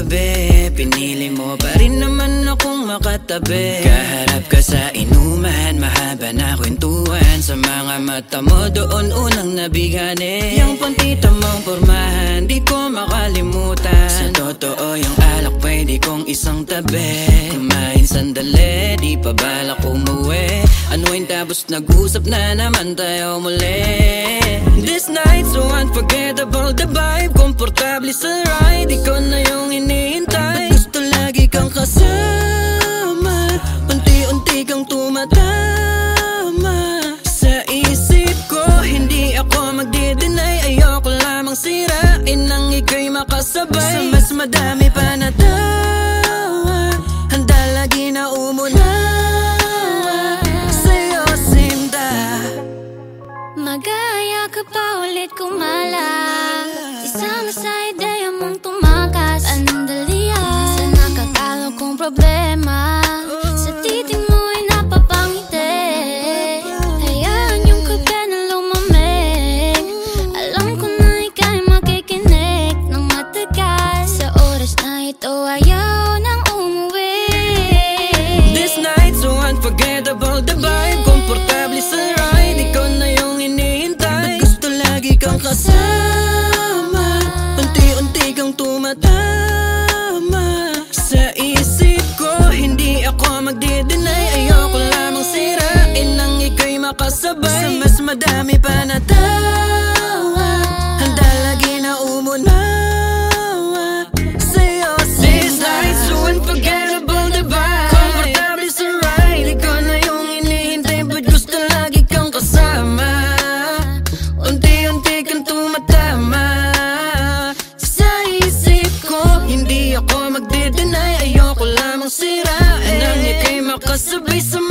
gabi, pinili mo pa rin naman akong makatabi. Kaharap ka sa inuman, mahaba na kwentuhan. Sa mga mata mo doon unang nabigani. Yang pantita mong pormahan, di ko makalimutan. Sa totoo yung alak pwede kong isang tabi. Kumain sandali, di pa balak umuwi. Anuin tapos nag-usap na naman tayo muli. This night so unforgettable, the vibe komportable sa ride. Ikaw na yung iniintay, gusto lagi kang kasama. Unti-unti kang tumatama sa isip ko, hindi ako magdi-deny. Ayoko lamang sirain nang ika'y makasabay. Sa mas madami pa na tawa, handa lagi na umunawa sa'yo sinta. Magaya ka pa ulit kumala, isama sa ideya mong tumakas. Anong dalian sa nakakalo kong problema? Sa titing mo'y napapangiti. Hayaan yung kape na lumamig. Alam ko na ika'y makikinig ng matagal. Sa oras na ito ayaw nang umuwi. This night so unforgettable, the vibe komportable sa ride. Ikaw na yung iniintay, gusto lagi kang kasama. Unti-unti kang tumatama sa isip ko, hindi ako magdi-deny. Ayoko lamang sirain nang ika'y makasabay. Sa mas madami pa na tawa, handa lagi na umunawa sa'yo sinta. This night so unforgettable, the vibe komportable sa ride. Ikaw na yung inihintay, but gusto lagi kang kasama. Unti-unti kang tumatama sa isip ko, hindi ako magdi-deny. Ayoko lamang sirain nang ika'y makasabay. Sa